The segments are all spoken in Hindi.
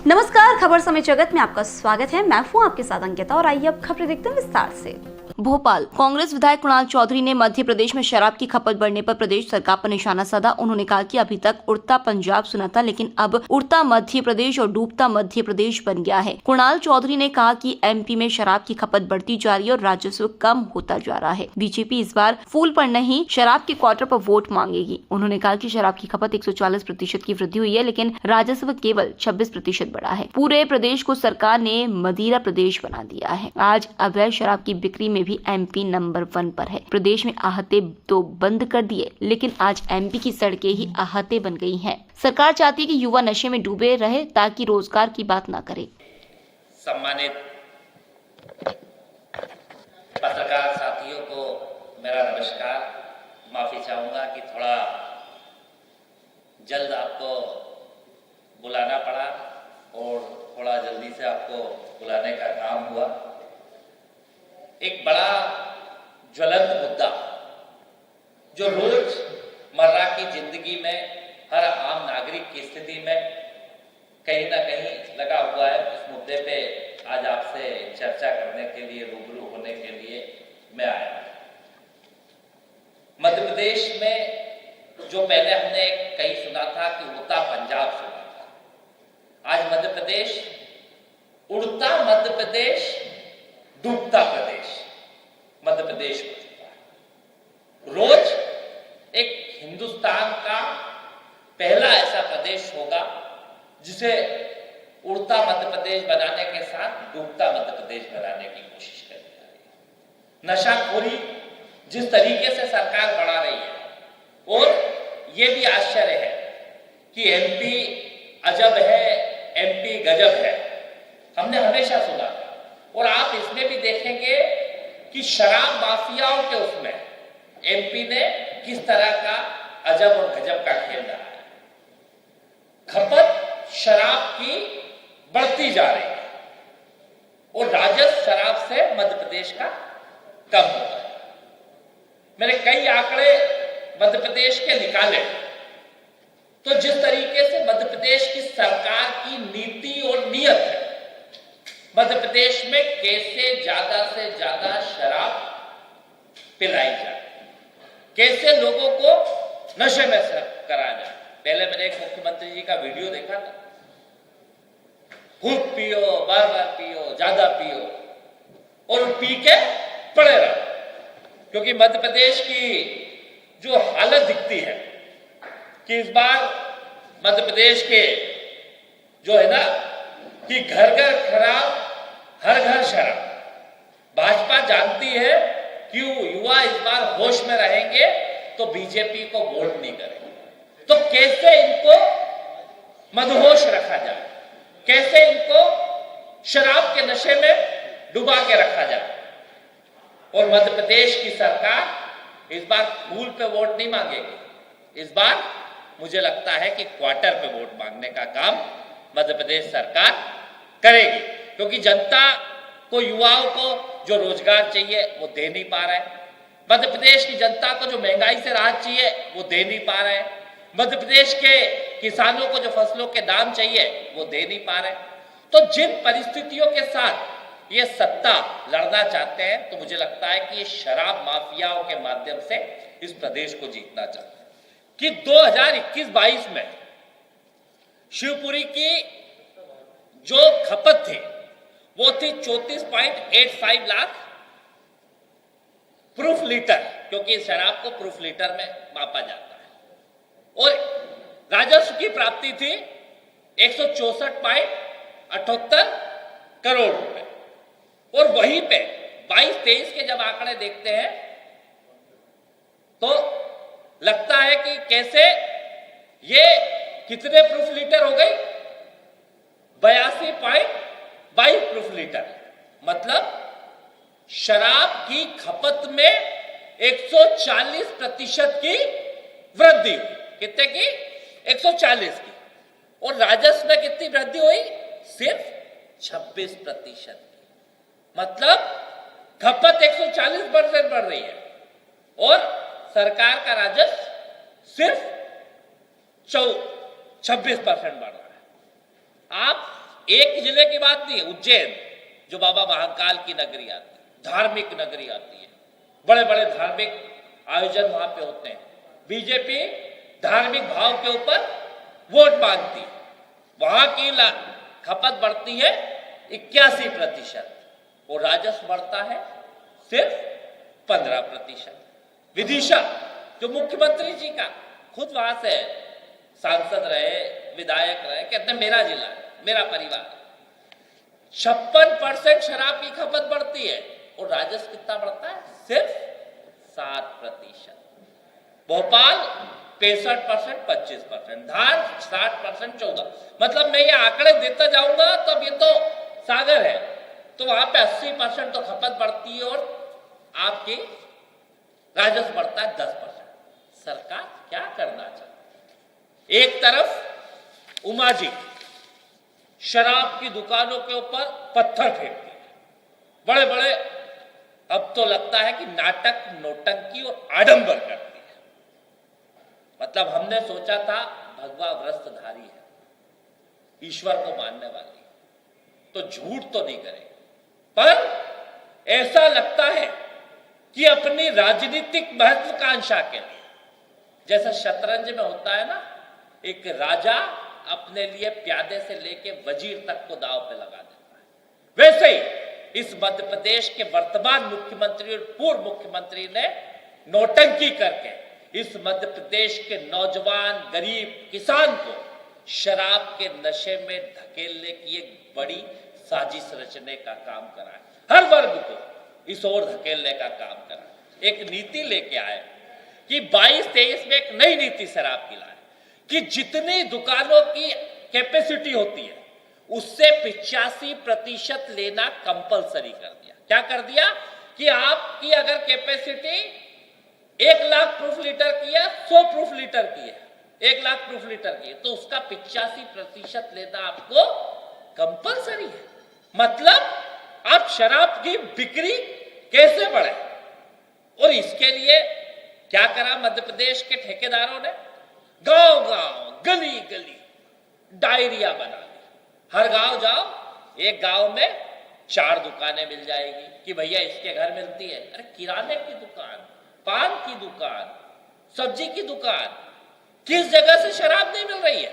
नमस्कार, खबर समय जगत में आपका स्वागत है। मैं हूं आपके साथ अंकिता और आइए अब खबरें देखते हैं विस्तार से। भोपाल कांग्रेस विधायक कुणाल चौधरी ने मध्य प्रदेश में शराब की खपत बढ़ने पर प्रदेश सरकार पर निशाना साधा। उन्होंने कहा कि अभी तक उड़ता पंजाब सुना था, लेकिन अब उड़ता मध्य प्रदेश और डूबता मध्य प्रदेश बन गया है। कुणाल चौधरी ने कहा कि एमपी में शराब की खपत बढ़ती जा रही है और राजस्व कम होता जा रहा है। बीजेपी इस बार फूल पर नहीं, शराब के क्वार्टर पर वोट मांगेगी। उन्होंने कहा कि शराब की खपत 140% की वृद्धि हुई है, लेकिन राजस्व केवल 26% बढ़ा है। पूरे प्रदेश को सरकार ने मदिरा प्रदेश बना दिया है। आज अवैध शराब की बिक्री में भी एमपी नंबर 1 पर है। प्रदेश में आहते तो बंद कर दिए, लेकिन आज एमपी की सड़कें ही आहते बन गई हैं। सरकार चाहती है कि युवा नशे में डूबे रहे ताकि रोजगार की बात ना करे। सम्मानित पत्रकार साथियों को मेरा नमस्कार। माफी चाहूंगा कि थोड़ा जल्द आपको बुलाना पड़ा और थोड़ा जल्दी से आपको बुलाने का काम हुआ। एक बड़ा ज्वलंत मुद्दा जो रोज मर्रा की जिंदगी में हर आम नागरिक की स्थिति में कहीं ना कहीं लगा हुआ है, उस मुद्दे पे आज आपसे चर्चा करने के लिए, रूबरू होने के लिए मैं आया। मध्य प्रदेश में जो पहले हमने कहीं सुना था कि उड़ता पंजाब सुना था, आज मध्य प्रदेश उड़ता मध्य प्रदेश, डूबता प्रदेश मध्य प्रदेश हो चुका है। रोज एक हिंदुस्तान का पहला ऐसा प्रदेश होगा जिसे उड़ता मध्य प्रदेश बनाने के साथ डूबता मध्य प्रदेश बनाने की कोशिश कर रही है। नशाखोरी जिस तरीके से सरकार बढ़ा रही है, और ये भी आश्चर्य है कि एमपी अजब है, एमपी गजब है, हमने हमेशा सुना। और आप इसमें भी देखेंगे कि शराब माफियाओं के उसमें एमपी ने किस तरह का अजब और गजब का खेल रहा है। खपत शराब की बढ़ती जा रही है और राजस्व शराब से मध्य प्रदेश का कम हो रहा है। मैंने कई आंकड़े मध्य प्रदेश के निकाले, तो जिस तरीके से मध्य प्रदेश की सरकार की नीति और नियत है, मध्य प्रदेश में कैसे ज्यादा से ज्यादा शराब पिलाई जाए, कैसे लोगों को नशे में कराया जाए। पहले मैंने एक मुख्यमंत्री जी का वीडियो देखा था, खूब पियो, बार बार पियो, ज्यादा पियो और पी के पड़े रहो। क्योंकि मध्य प्रदेश की जो हालत दिखती है कि इस बार मध्य प्रदेश के जो है ना कि घर घर खराब, हर घर शराब। भाजपा जानती है कि युवा इस बार होश में रहेंगे तो बीजेपी को वोट नहीं करेंगे। तो कैसे इनको मदहोश रखा जाए, कैसे इनको शराब के नशे में डुबा के रखा जाए। और मध्य प्रदेश की सरकार इस बार फूल पे वोट नहीं मांगेगी, इस बार मुझे लगता है कि क्वार्टर पे वोट मांगने का काम मध्य प्रदेश सरकार करेगी। क्योंकि जनता को, युवाओं को जो रोजगार चाहिए वो दे नहीं पा रहे, मध्य प्रदेश की जनता को जो महंगाई से राहत चाहिए वो दे नहीं पा रहे, मध्य प्रदेश के किसानों को जो फसलों के दाम चाहिए वो दे नहीं पा रहे। तो जिन परिस्थितियों के साथ ये सत्ता लड़ना चाहते हैं, तो मुझे लगता है कि ये शराब माफियाओं के माध्यम से इस प्रदेश को जीतना चाहते हैं। कि 2021-22 में शिवपुरी की जो खपत थी वो थी 34.85 लाख प्रूफ लीटर, क्योंकि शराब को प्रूफ लीटर में मापा जाता है। और राजस्व की प्राप्ति थी 164.78 करोड़ रुपए। और वहीं पे 22-23 के जब आंकड़े देखते हैं तो लगता है कि कैसे ये कितने प्रूफ लीटर हो गई, 82.22 प्रूफ लीटर। मतलब शराब की खपत में 140% की वृद्धि हुई। कितने की? 140 की। और राजस्व में कितनी वृद्धि हुई? सिर्फ 26%। मतलब खपत 140% बढ़ रही है और सरकार का राजस्व सिर्फ 26% बढ़ रहा है। आप एक जिले की बात नहीं है, उज्जैन जो बाबा महाकाल की नगरी आती है, धार्मिक नगरी आती है, बड़े बड़े धार्मिक आयोजन वहां पे होते हैं। बीजेपी धार्मिक भाव के ऊपर वोट मांगती है, वहां की खपत बढ़ती है 81% और राजस्व बढ़ता है सिर्फ 15%। विदिशा जो मुख्यमंत्री जी का खुद वहां से सांसद रहे, विधायक रहे, कहते हैं मेरा जिला है, मेरा परिवार, 56% शराब की खपत बढ़ती है और राजस्व कितना बढ़ता है? सिर्फ 7%। भोपाल 65%, 25%, धार 60%, 14%। मतलब मैं ये आंकड़े देता जाऊंगा तो अब ये तो सागर है, तो वहां पे 80% तो खपत बढ़ती है और आपकी राजस्व बढ़ता है 10%। सरकार क्या करना चाहती? एक तरफ उमा जी शराब की दुकानों के ऊपर पत्थर फेंकती है, बड़े बड़े, अब तो लगता है कि नाटक, नौटंकी और आडंबर करती है। मतलब हमने सोचा था भगवा व्रतधारी है, ईश्वर को मानने वाली, तो झूठ तो नहीं करे, पर ऐसा लगता है कि अपनी राजनीतिक महत्वाकांक्षा के लिए, जैसा शतरंज में होता है ना, एक राजा अपने लिए प्यादे से लेके वजीर तक को दांव पे लगा देता है, वैसे ही इस मध्य प्रदेश के वर्तमान मुख्यमंत्री और पूर्व मुख्यमंत्री ने नौटंकी करके इस मध्य प्रदेश के नौजवान गरीब किसान को शराब के नशे में धकेलने की एक बड़ी साजिश रचने का काम करा है, हर वर्ग को इस ओर धकेलने का काम करा। एक नीति लेके आए कि 22-23 में एक नई नीति शराब की लाए कि जितनी दुकानों की कैपेसिटी होती है उससे 85% लेना कंपलसरी कर दिया। क्या कर दिया कि आपकी अगर कैपेसिटी 1 लाख प्रूफ लीटर की है, 100 प्रूफ लीटर की है, 1 लाख प्रूफ लीटर की है, तो उसका 85% लेना आपको कंपलसरी है। मतलब आप शराब की बिक्री कैसे बढ़े, और इसके लिए क्या करा मध्य प्रदेश के ठेकेदारों ने? गांव गांव, गली गली डायरिया बना दी। हर गांव जाओ, एक गांव में 4 दुकानें मिल जाएगी कि भैया इसके घर मिलती है। अरे किराने की दुकान, पान की दुकान, सब्जी की दुकान, किस जगह से शराब नहीं मिल रही है?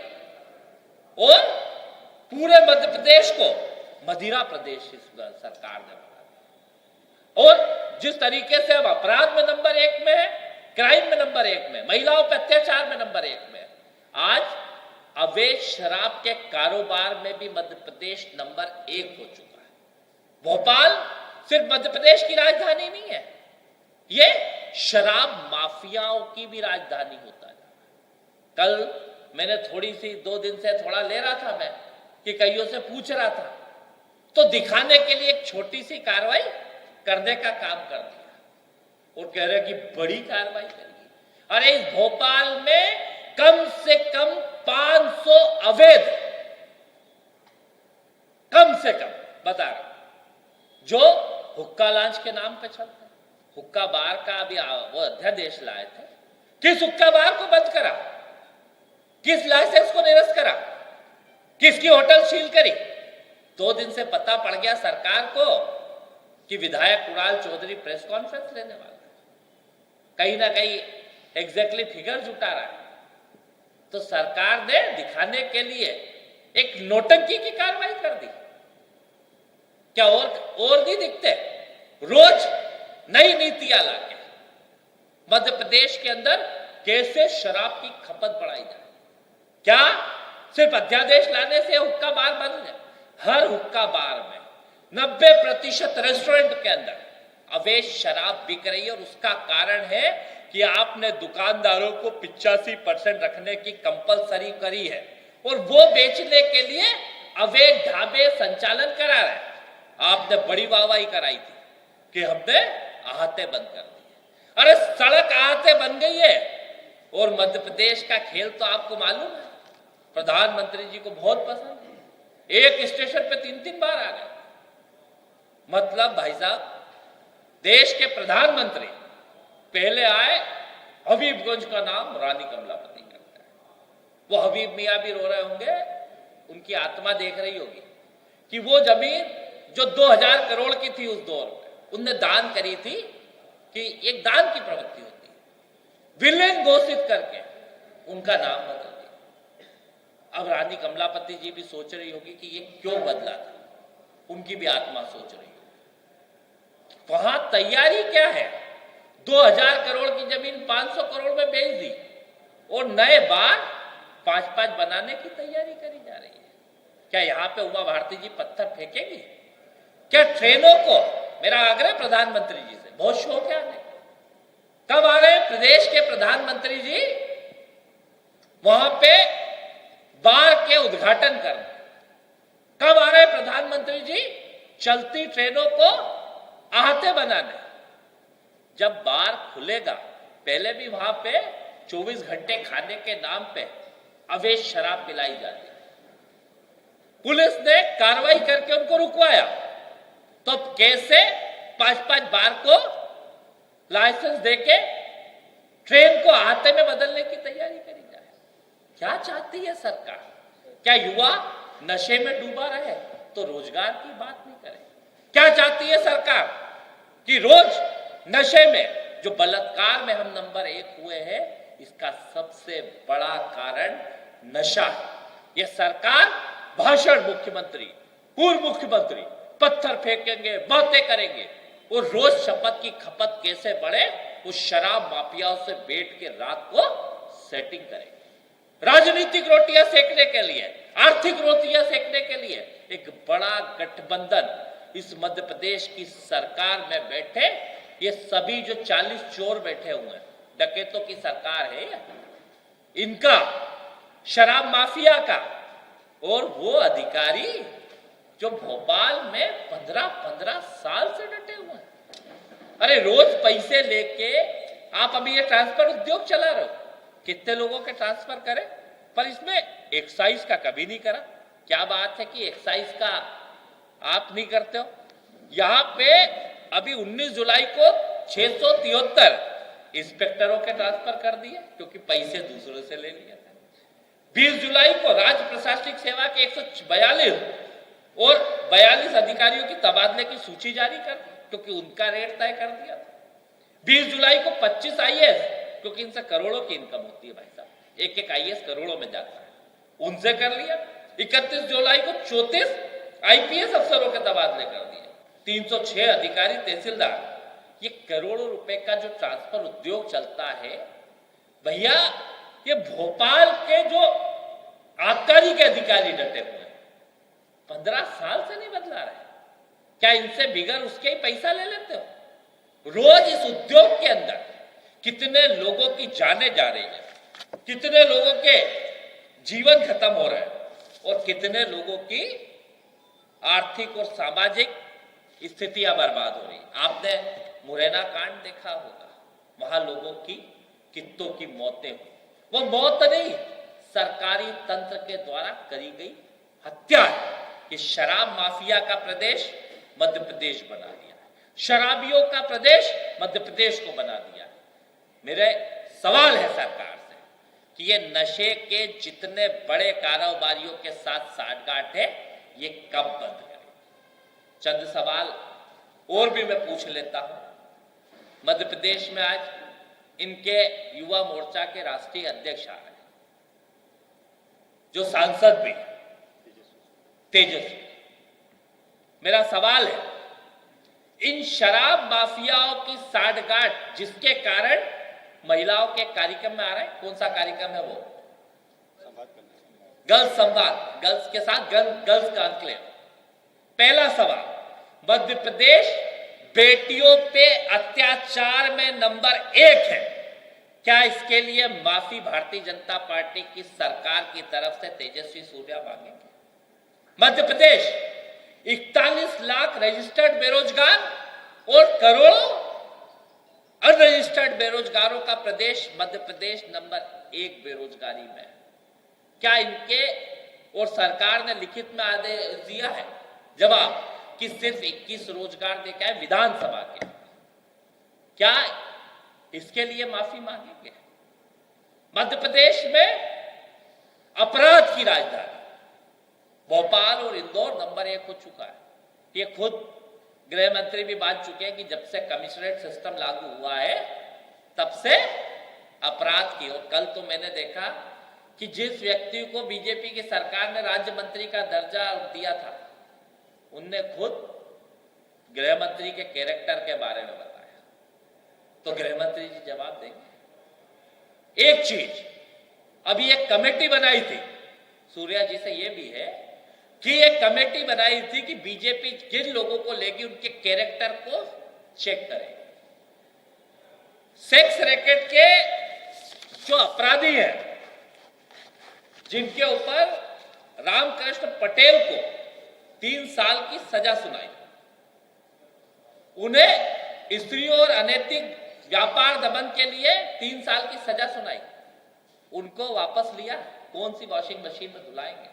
और पूरे मध्य प्रदेश को मदिरा प्रदेश इस सरकार ने बना दिया। और जिस तरीके से अब अपराध में नंबर 1 में है, क्राइम में नंबर 1 में, महिलाओं पर अत्याचार में नंबर 1 में, आज अवैध शराब के कारोबार में भी मध्य प्रदेश नंबर 1 हो चुका है। भोपाल सिर्फ मध्य प्रदेश की राजधानी नहीं है, ये शराब माफियाओं की भी राजधानी होता है। कल मैंने थोड़ी सी 2 दिन से थोड़ा ले रहा था मैं कि कईयों से पूछ रहा था, तो दिखाने के लिए एक छोटी सी कार्रवाई करने का काम कर दिया और कह रहे कि बड़ी कार्रवाई करेगी। अरे इस भोपाल में कम से कम 500 अवैध, कम से कम बता रहा, जो हुक्का लॉन्च के नाम पे चलते हैं। हुक्का बार का अभी वो अध्यादेश लाए थे, किस हुक्का बार को बंद करा, किस लाइसेंस को निरस्त करा, किसकी होटल सील करी? 2 दिन से पता पड़ गया सरकार को कि विधायक कुणाल चौधरी प्रेस कॉन्फ्रेंस लेने वाला है, कहीं ना कहीं एग्जैक्टली फिगर जुटा रहा है। तो सरकार ने दिखाने के लिए एक नौटंकी की कार्रवाई कर दी। क्या और नहीं दिखते? रोज नई नीतियां लाके मध्य प्रदेश के अंदर कैसे शराब की खपत बढ़ाई जाए। क्या सिर्फ अध्यादेश लाने से हुक्का बार बंद है? हर हुक्का बार में 90% रेस्टोरेंट के अंदर अवैध शराब बिक रही है और उसका कारण है कि आपने दुकानदारों को 85% रखने की कंपलसरी करी है और वो बेचने के लिए अवैध ढाबे संचालन करा रहे हैं। आपने बड़ी वाहवाही कराई थी कि हमने आहते बंद कर दी। अरे सड़क आहते बन गई है। और मध्य प्रदेश का खेल तो आपको मालूम है, प्रधानमंत्री जी को बहुत पसंद है, एक स्टेशन पे 3-3 बार आ गए। मतलब भाई साहब, देश के प्रधानमंत्री पहले आए, हबीबगंज का नाम रानी कमलापति करता है। वो हबीब मियाँ भी रो रहे होंगे, उनकी आत्मा देख रही होगी कि वो जमीन जो 2000 करोड़ की थी उस दौर में, उनने दान करी थी, कि एक दान की प्रवृत्ति होती है, विलेन घोषित करके उनका नाम बदल दिया। अब रानी कमलापति जी भी सोच रही होगी कि ये क्यों बदला था, उनकी भी आत्मा सोच रही होगी। वहां तैयारी क्या है? 2000 करोड़ की जमीन 500 करोड़ में बेच दी और नए बार 5-5 बनाने की तैयारी करी जा रही है। क्या यहां पे उमा भारती जी पत्थर फेंकेंगी? क्या ट्रेनों को, मेरा आग्रह प्रधानमंत्री जी से, बहुत शौक है आने, कब आ रहे प्रदेश के प्रधानमंत्री जी वहां पे बार के उद्घाटन करने? कब आ रहे प्रधानमंत्री जी चलती ट्रेनों को आहते बनाने? जब बार खुलेगा, पहले भी वहां पे 24 घंटे खाने के नाम पे अवैध शराब पिलाई जाती है। पुलिस ने कार्रवाई करके उनको रुकवाया, तो कैसे 5-5 बार को लाइसेंस देके ट्रेन को आहते में बदलने की तैयारी करी जाए? क्या चाहती है सरकार? क्या युवा नशे में डूबा रहे तो रोजगार की बात नहीं करे? क्या चाहती है सरकार कि रोज नशे में, जो बलात्कार में हम नंबर 1 हुए हैं, इसका सबसे बड़ा कारण नशा है। यह सरकार भाषण, मुख्यमंत्री, पूर्व मुख्यमंत्री पत्थर फेंकेंगे, बातें करेंगे, और रोज शपथ की खपत कैसे बढ़े, उस शराब माफियाओं से बैठ के रात को सेटिंग करेंगे। राजनीतिक रोटियां सेकने के लिए, आर्थिक रोटियां सेकने के लिए एक बड़ा गठबंधन इस मध्य प्रदेश की सरकार में बैठे। ये सभी जो 40 चोर बैठे हुए हैं, डकैतों की सरकार है इनका, शराब माफिया का, और वो अधिकारी जो भोपाल में 15-15 साल से डटे हुए हैं। अरे रोज पैसे लेके आप अभी ये ट्रांसफर उद्योग चला रहे हो, कितने लोगों के ट्रांसफर करें, पर इसमें एक्साइज का कभी नहीं करा। क्या बात है कि एक्साइज का आप नहीं करते हो? यहां पे अभी 19 जुलाई को 673 इंस्पेक्टरों के ट्रांसफर कर दिए, क्योंकि पैसे दूसरों से ले लिए थे। 20 जुलाई को राज्य प्रशासनिक सेवा के 142 और 42 अधिकारियों की तबादले की सूची जारी कर दी, क्योंकि उनका रेट तय कर दिया था। 20 जुलाई को 25 आईएएस, क्योंकि इनसे करोड़ों की इनकम होती है भाई साहब, एक आईएएस करोड़ों में जाता है, उनसे कर लिया। 31 जुलाई को 34 आईपीएस अफसरों के तबादले कर दिए। 306 अधिकारी, तहसीलदार। ये करोड़ों रुपए का जो ट्रांसफर उद्योग चलता है भैया, ये भोपाल के जो आबकारी के अधिकारी डटे हुए हैं, 15 साल से नहीं बदला रहे। क्या इनसे बिगड़ उसके ही पैसा ले लेते हो? रोज इस उद्योग के अंदर कितने लोगों की जानें जा रही है, कितने लोगों के जीवन खत्म हो रहे हैं, और कितने लोगों की आर्थिक और सामाजिक स्थितियां बर्बाद हो रही। आपने मुरैना कांड देखा होगा, वहां लोगों की कितनों की मौतें हुई। वो मौत नहीं, सरकारी तंत्र के द्वारा करी गई हत्या है। कि शराब माफिया का प्रदेश मध्य प्रदेश बना दिया है, शराबियों का प्रदेश मध्य प्रदेश को बना दिया है। मेरे सवाल है सरकार से कि ये नशे के जितने बड़े कारोबारियों के साथ साठगांठ है, ये कब बंद करें? चंद सवाल और भी मैं पूछ लेता हूं। मध्य प्रदेश में आज इनके युवा मोर्चा के राष्ट्रीय अध्यक्ष आ रहे हैं, जो सांसद भी तेजस्वी। मेरा सवाल है, इन शराब माफियाओं की साठगांठ जिसके कारण महिलाओं के कार्यक्रम में आ रहे हैं, कौन सा कार्यक्रम है वो? गर्ल्स संवाद, गर्ल्स के साथ गर्ल्स कॉन्क्लेव। पहला सवाल, मध्य प्रदेश बेटियों पे अत्याचार में नंबर 1 है। क्या इसके लिए माफी भारतीय जनता पार्टी की सरकार की तरफ से तेजस्वी सूर्या मांगेंगे? मध्य प्रदेश 41 लाख रजिस्टर्ड बेरोजगार और करोड़ों अनरजिस्टर्ड बेरोजगारों का प्रदेश मध्य प्रदेश नंबर 1 बेरोजगारी में है। क्या इनके और सरकार ने लिखित में आदेश दिया है जवाब कि सिर्फ 21 रोजगार देके आए विधानसभा के? क्या इसके लिए माफी मांगेंगे? मध्य प्रदेश में अपराध की राजधानी, भोपाल और इंदौर नंबर 1 हो चुका है। ये खुद गृह मंत्री भी मान चुके हैं कि जब से कमिश्नरेट सिस्टम लागू हुआ है तब से अपराध की। और कल तो मैंने देखा कि जिस व्यक्ति को बीजेपी की सरकार ने राज्य मंत्री का दर्जा दिया था, उनने खुद गृह मंत्री के कैरेक्टर के बारे में बताया। तो गृह मंत्री जी जवाब देंगे। एक चीज, अभी एक कमेटी बनाई थी, सूर्या जी से यह भी है कि एक कमेटी बनाई थी कि बीजेपी जिन लोगों को लेगी उनके कैरेक्टर को चेक करेगी। सेक्स रैकेट के जो अपराधी हैं, जिनके ऊपर रामकृष्ण पटेल को 3 साल की सजा सुनाई, उन्हें स्त्रियों और अनैतिक व्यापार दमन के लिए 3 साल की सजा सुनाई, उनको वापस लिया। कौन सी वॉशिंग मशीन में धुलाएंगे?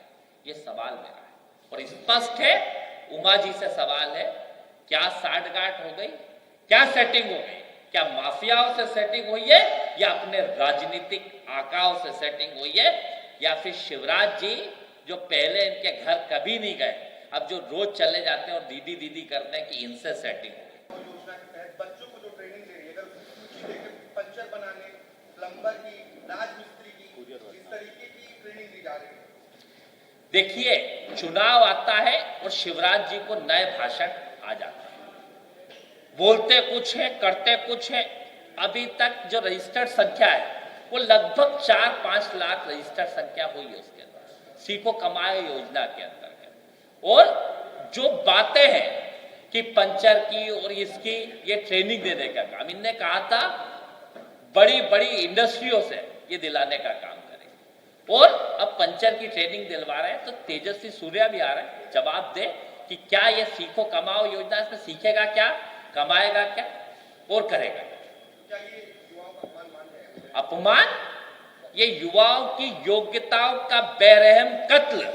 ये सवाल मेरा है। और स्पष्ट है, उमा जी से सवाल है, क्या साठगांठ हो गई, क्या सेटिंग हो गई? क्या माफियाओं से सेटिंग हुई है या अपने राजनीतिक आकाओं से सेटिंग हुई है, या फिर शिवराज जी जो पहले इनके घर कभी नहीं गए, अब जो रोज चले जाते हैं और दीदी दीदी करते हैं, कि इनसे सेटिंग हो गई? योजना के तहत बच्चों को जो ट्रेनिंग दे रही है, अगर सूची देखें, पंचर बनाने, प्लम्बर की, राजमिस्त्री की, इस तरीके की ट्रेनिंग दी जा रही है। देखिए, चुनाव आता है और शिवराज जी को नए भाषण आ जाते हैं, बोलते कुछ है, करते कुछ है। अभी तक जो रजिस्टर्ड संख्या है वो लगभग 4-5 लाख रजिस्टर्ड संख्या हुई है उसके अंदर, सीखो कमाए योजना के अंतर्गत। और जो बातें हैं कि पंचर की और इसकी, ये ट्रेनिंग देने का काम, इनने कहा था बड़ी बड़ी इंडस्ट्रियों से ये दिलाने का काम करेंगे, और अब पंचर की ट्रेनिंग दिलवा रहे हैं। तो तेजस्वी सूर्या भी आ रहा है, जवाब दे कि क्या ये सीखो कमाओ योजना, इसमें सीखेगा क्या, कमाएगा क्या और करेगा क्या? ये युवाओं का अपमान मान रहे हैं? अपमान, ये युवाओं की योग्यताओं का बेरहम कत्ल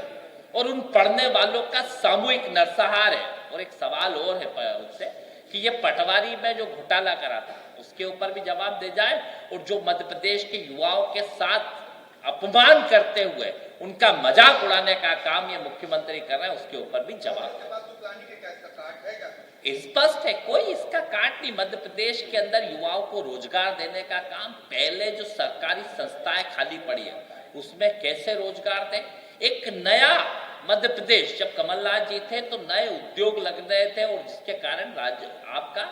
और उन पढ़ने वालों का सामूहिक नरसंहार है। और एक सवाल और है उससे कि ये पटवारी में जो घोटाला करा था उसके ऊपर भी जवाब दे जाए, और जो मध्य प्रदेश के युवाओं के साथ अपमान करते हुए उनका मजाक उड़ाने का काम ये मुख्यमंत्री कर रहे हैं, उसके ऊपर भी जवाब दे। स्पष्ट है, कोई इसका काट नहीं। मध्य प्रदेश के अंदर युवाओं को रोजगार देने का काम, पहले जो सरकारी संस्थाएं खाली पड़ी है उसमें कैसे रोजगार दें। एक नया मध्य प्रदेश, जब कमलनाथ जी थे तो नए उद्योग लग रहे थे और जिसके कारण राज्य आपका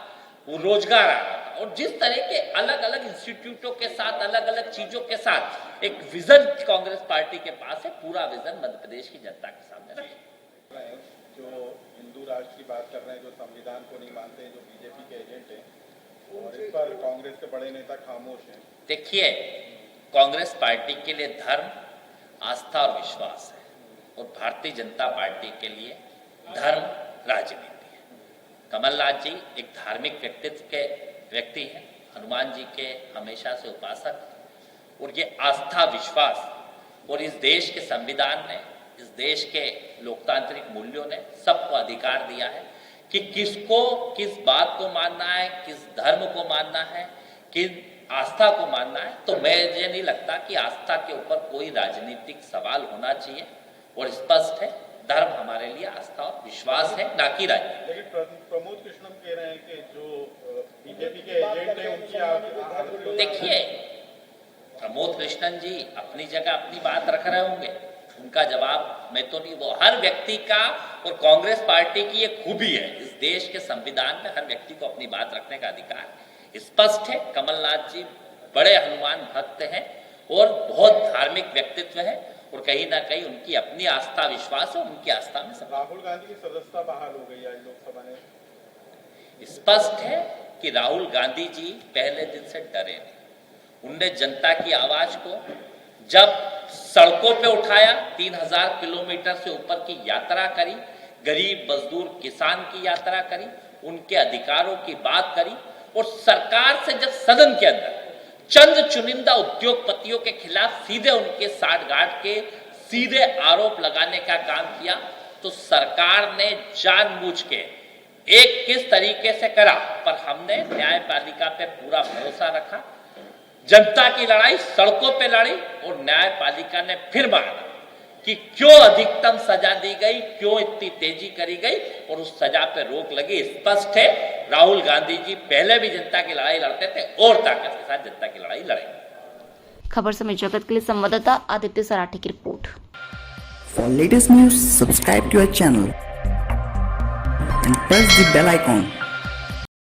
वो रोजगार आ रहा था। और जिस तरह के अलग अलग इंस्टीट्यूटों के साथ, अलग अलग चीजों के साथ एक विजन कांग्रेस पार्टी के पास है, पूरा विजन मध्य प्रदेश की जनता के सामने रखे। जो हिंदू राष्ट्र की बात कर रहे हैं, जो संविधान को नहीं मानते हैं, जो बीजेपी के एजेंट हैं, और इस पर कांग्रेस के बड़े नेता खामोश हैं। देखिए, कांग्रेस पार्टी के लिए धर्म, आस्था और विश्वास है, और भारतीय जनता पार्टी के लिए धर्म राजनीति है। कमलनाथ जी एक धार्मिक व्यक्तित्व के व्यक्ति हैं, हनुमान जी के हमेशा से उपासक, और ये आस्था, विश्वास और इस देश के संविधान ने, इस देश के लोकतांत्रिक मूल्यों ने सबको अधिकार दिया है कि किसको किस बात को मानना है, किस धर्म को मानना है, किस आस्था को मानना है। तो मुझे नहीं लगता कि आस्था के ऊपर कोई राजनीतिक सवाल होना चाहिए, और स्पष्ट है, धर्म हमारे लिए आस्था और विश्वास है, ना कि राजनीति। लेकिन प्रमोद कृष्णन कह रहे हैं कि जो बीजेपी के एजेंट हैं उनकी, देखिए, प्रमोद कृष्णन जी अपनी जगह अपनी बात रख रहे होंगे, उनका जवाब मैं तो नहीं। वो हर व्यक्ति का, और कांग्रेस पार्टी की ये खूबी है, इस देश के संविधान में हर व्यक्ति को अपनी बात रखने का अधिकार स्पष्ट है। कमलनाथ जी बड़े हनुमान भक्त हैं और बहुत धार्मिक व्यक्तित्व है, और कहीं ना कहीं उनकी अपनी आस्था, विश्वास है, उनकी आस्था में सब। राहुल गांधी की सदस्यता बहाल हो गई आज लोकसभा में। स्पष्ट है कि राहुल गांधी जी पहले दिन से डरे नहीं। उनने जनता की आवाज को जब सड़कों पे उठाया, 3000 किलोमीटर से ऊपर की यात्रा करी, गरीब मजदूर किसान की यात्रा करी, उनके अधिकारों की बात करी, और सरकार से जब सदन के अंदर चंद चुनिंदा उद्योगपतियों के खिलाफ सीधे उनके साठगांठ के सीधे आरोप लगाने का काम किया, तो सरकार ने जानबूझ के एक किस तरीके से करा, पर हमने न्यायपालिका पे पूरा भरोसा रखा। जनता की लड़ाई सड़कों पे लड़ी और न्यायपालिका ने फिर माना कि क्यों अधिकतम सजा दी गई, क्यों इतनी तेजी करी गई और उस सजा पे रोक लगी। स्पष्ट है, राहुल गांधी जी पहले भी जनता की लड़ाई लड़ते थे और ताकत के साथ जनता की लड़ाई लड़ेंगे। खबर समय जगत के लिए संवाददाता आदित्य सराठे की report. For latest news, subscribe to our channel and press the bell icon